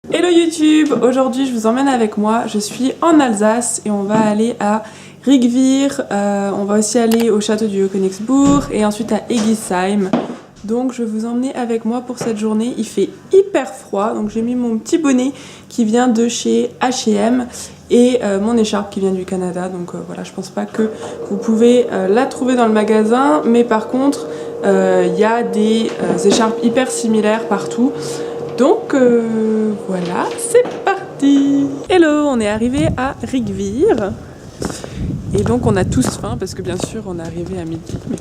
Hello YouTube, aujourd'hui je vous emmène avec moi, je suis en Alsace et on va aller à Rigvir, on va aussi aller au château du Haut-Königsbourg et ensuite à Egisheim. Donc je vais vous emmener avec moi pour cette journée, il fait hyper froid, donc j'ai mis mon petit bonnet qui vient de chez H&M et mon écharpe qui vient du Canada, donc voilà, je pense pas que vous pouvez la trouver dans le magasin, mais par contre il y a des écharpes hyper similaires partout. Donc voilà, c'est parti! Hello, on est arrivé à Rigvir. Et donc on a tous faim parce que bien sûr on est arrivé à midi. Mais...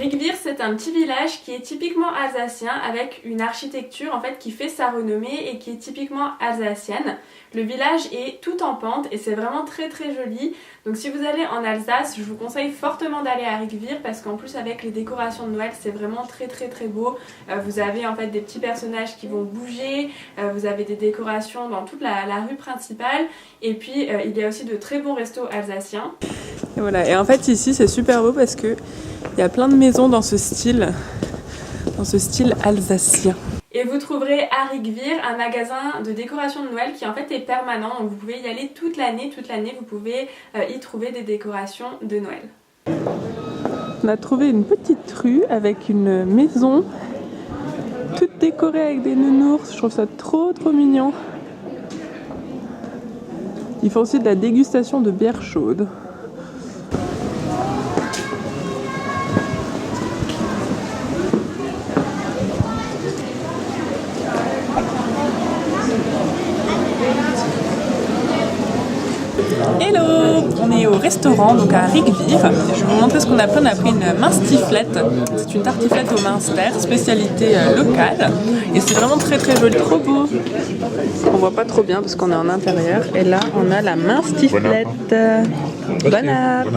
Rigvir, c'est un petit village qui est typiquement alsacien avec une architecture en fait qui fait sa renommée et qui est typiquement alsacienne. Le village est tout en pente et c'est vraiment très très joli. Donc si vous allez en Alsace, je vous conseille fortement d'aller à Rigvir parce qu'en plus avec les décorations de Noël, c'est vraiment très très très beau. Vous avez en fait des petits personnages qui vont bouger, vous avez des décorations dans toute la rue principale et puis il y a aussi de très bons restos alsaciens. Et voilà, et en fait ici c'est super beau parce que il y a plein de maisons dans ce style alsacien. Et vous trouverez à Rigvir un magasin de décoration de Noël qui en fait est permanent, donc vous pouvez y aller toute l'année vous pouvez y trouver des décorations de Noël. On a trouvé une petite rue avec une maison toute décorée avec des nounours, je trouve ça trop mignon. Ils font aussi de la dégustation de bière chaude. Hello! On est au restaurant, donc à Rigvir. Je vais vous montrer ce qu'on a pris. On a pris une mince tiflette. C'est une tartiflette au minster, spécialité locale. Et c'est vraiment très joli, trop beau. On voit pas trop bien parce qu'on est en intérieur. Et là, on a la mince tiflette. Bon app.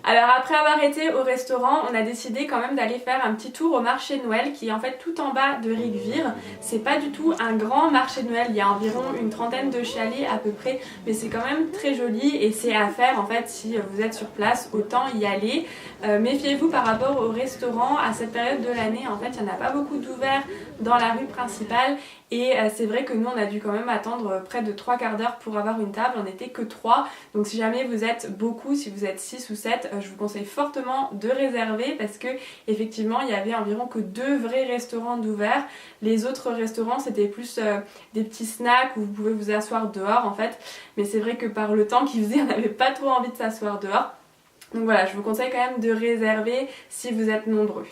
Alors après avoir été au restaurant, on a décidé quand même d'aller faire un petit tour au marché de Noël qui est en fait tout en bas de Rigvir. C'est pas du tout un grand marché de Noël, il y a environ une trentaine de chalets à peu près, mais c'est quand même très joli et c'est à faire en fait si vous êtes sur place, autant y aller. Méfiez-vous par rapport au restaurant, à cette période de l'année en fait il n'y en a pas beaucoup d'ouverts dans la rue principale et c'est vrai que nous on a dû quand même attendre près de 3/4 d'heure pour avoir une table, on n'était que 3, donc si jamais vous êtes beaucoup, si vous êtes 6 ou 7, je vous conseille fortement de réserver parce que effectivement il y avait environ que 2 vrais restaurants d'ouverts. Les autres restaurants c'était plus des petits snacks où vous pouvez vous asseoir dehors en fait, mais c'est vrai que par le temps qu'il faisait on n'avait pas trop envie de s'asseoir dehors. Donc voilà, je vous conseille quand même de réserver si vous êtes nombreux.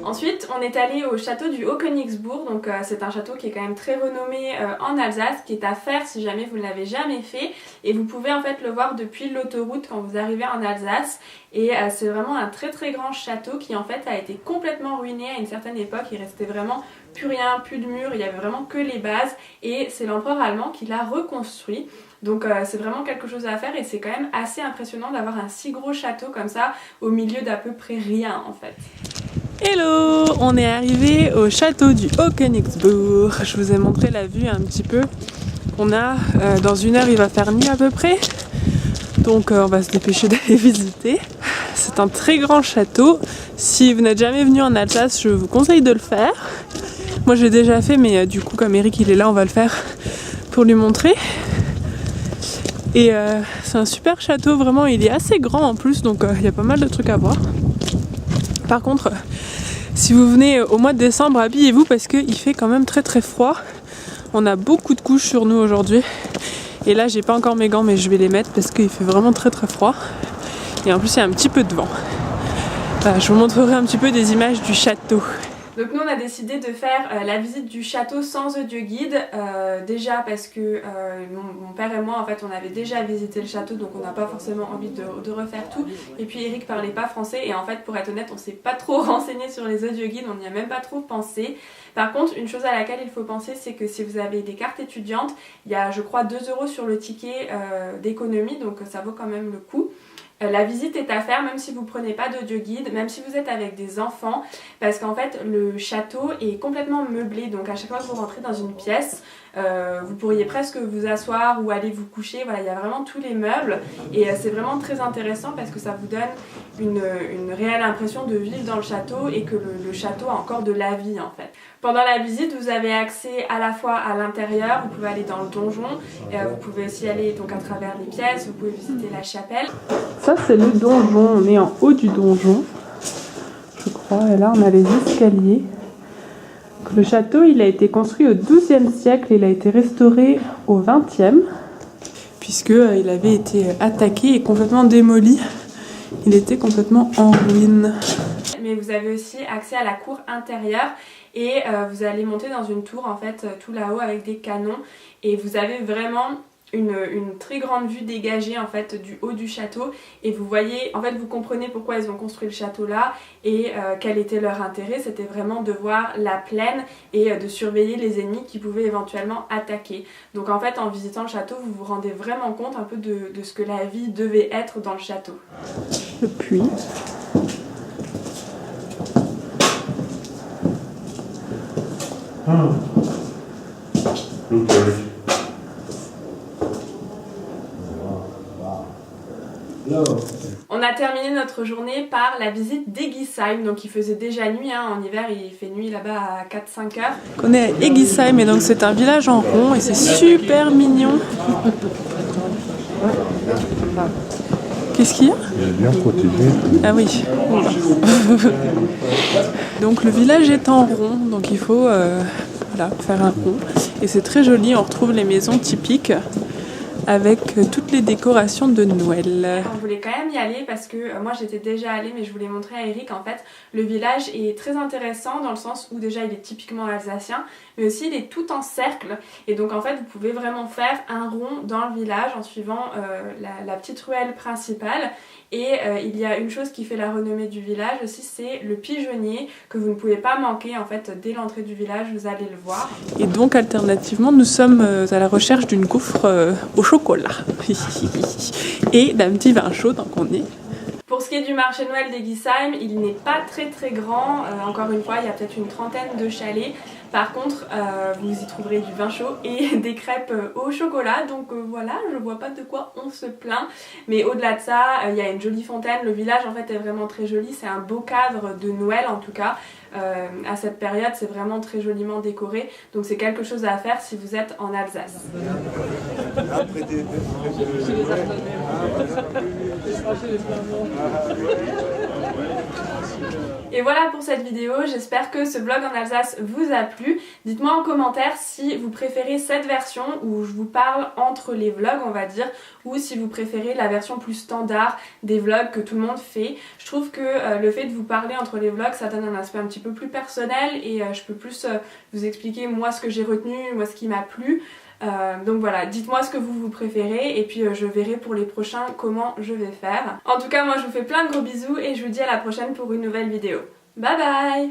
Ensuite, on est allé au château du Haut-Königsbourg, donc c'est un château qui est quand même très renommé en Alsace, qui est à faire si jamais vous ne l'avez jamais fait, et vous pouvez en fait le voir depuis l'autoroute quand vous arrivez en Alsace, et c'est vraiment un très grand château qui en fait a été complètement ruiné à une certaine époque, il restait vraiment plus rien, plus de murs, il y avait vraiment que les bases, et c'est l'empereur allemand qui l'a reconstruit. Donc c'est vraiment quelque chose à faire et c'est quand même assez impressionnant d'avoir un si gros château comme ça au milieu d'à peu près rien en fait. Hello! On est arrivé au château du Haut-Königsbourg. Je vous ai montré la vue un petit peu. On a, dans 1 heure il va faire nuit à peu près. Donc on va se dépêcher d'aller visiter. C'est un très grand château. Si vous n'êtes jamais venu en Alsace, je vous conseille de le faire. Moi j'ai déjà fait mais du coup comme Eric il est là, on va le faire pour lui montrer. Et c'est un super château, vraiment il est assez grand en plus donc il y a pas mal de trucs à voir. Par contre, si vous venez au mois de décembre, habillez-vous parce qu'il fait quand même très froid. On a beaucoup de couches sur nous aujourd'hui. Et là, j'ai pas encore mes gants, mais je vais les mettre parce qu'il fait vraiment très froid. Et en plus, il y a un petit peu de vent. Voilà, je vous montrerai un petit peu des images du château. Donc nous on a décidé de faire la visite du château sans audioguide, déjà parce que mon père et moi en fait on avait déjà visité le château donc on n'a pas forcément envie de refaire tout, et puis Eric parlait pas français et en fait pour être honnête on s'est pas trop renseigné sur les audioguides, on n'y a même pas trop pensé. Par contre une chose à laquelle il faut penser c'est que si vous avez des cartes étudiantes, il y a je crois 2 € sur le ticket d'économie donc ça vaut quand même le coup. La visite est à faire même si vous prenez pas d'audioguide, même si vous êtes avec des enfants, parce qu'en fait le château est complètement meublé, donc à chaque fois que vous rentrez dans une pièce, vous pourriez presque vous asseoir ou aller vous coucher, voilà, il y a vraiment tous les meubles et c'est vraiment très intéressant parce que ça vous donne une réelle impression de vivre dans le château et que le château a encore de la vie en fait. Pendant la visite, vous avez accès à la fois à l'intérieur, vous pouvez aller dans le donjon, vous pouvez aussi aller donc à travers les pièces, vous pouvez visiter la chapelle. Ça c'est le donjon, on est en haut du donjon, je crois, et là on a les escaliers. Le château il a été construit au XIIe siècle, il a été restauré au XXe, puisqu'il avait été attaqué et complètement démoli, il était complètement en ruine. Mais vous avez aussi accès à la cour intérieure et vous allez monter dans une tour en fait tout là-haut avec des canons et vous avez vraiment une très grande vue dégagée en fait du haut du château et vous voyez, en fait vous comprenez pourquoi ils ont construit le château là et quel était leur intérêt, c'était vraiment de voir la plaine et de surveiller les ennemis qui pouvaient éventuellement attaquer. Donc en fait en visitant le château vous vous rendez vraiment compte un peu de ce que la vie devait être dans le château. Le puits. On a terminé notre journée par la visite d'Egisheim, donc il faisait déjà nuit, hein. En hiver il fait nuit là-bas à 4-5 heures. On est à Egisheim et donc c'est un village en rond et c'est super mignon. Qu'est-ce qu'il y a? Il est bien protégé. Ah oui. Donc le village est en rond, donc il faut voilà, faire un rond. Et c'est très joli, on retrouve les maisons typiques avec toutes les décorations de Noël. On voulait quand même y aller parce que moi j'étais déjà allée mais je voulais montrer à Eric en fait le village est très intéressant dans le sens où déjà il est typiquement alsacien mais aussi il est tout en cercle et donc en fait vous pouvez vraiment faire un rond dans le village en suivant la petite ruelle principale et il y a une chose qui fait la renommée du village aussi, c'est le pigeonnier que vous ne pouvez pas manquer en fait dès l'entrée du village, vous allez le voir. Et donc alternativement nous sommes à la recherche d'une gaufre au chocolat et d'un petit vin chaud tant qu'on est. Pour ce qui est du marché Noël d'Egisheim, il n'est pas très grand, encore une fois il y a peut-être une trentaine de chalets. Par contre, vous y trouverez du vin chaud et des crêpes au chocolat, donc voilà, je vois pas de quoi on se plaint. Mais au-delà de ça, il y a une jolie fontaine, le village en fait est vraiment très joli, c'est un beau cadre de Noël en tout cas. À cette période, c'est vraiment très joliment décoré, donc c'est quelque chose à faire si vous êtes en Alsace. Et voilà pour cette vidéo, j'espère que ce vlog en Alsace vous a plu. Dites-moi en commentaire si vous préférez cette version où je vous parle entre les vlogs on va dire, ou si vous préférez la version plus standard des vlogs que tout le monde fait. Je trouve que le fait de vous parler entre les vlogs ça donne un aspect un petit peu plus personnel et je peux plus vous expliquer moi ce que j'ai retenu, moi ce qui m'a plu. Donc voilà, dites-moi ce que vous préférez et puis je verrai pour les prochains comment je vais faire. En tout cas moi je vous fais plein de gros bisous et je vous dis à la prochaine pour une nouvelle vidéo. Bye bye!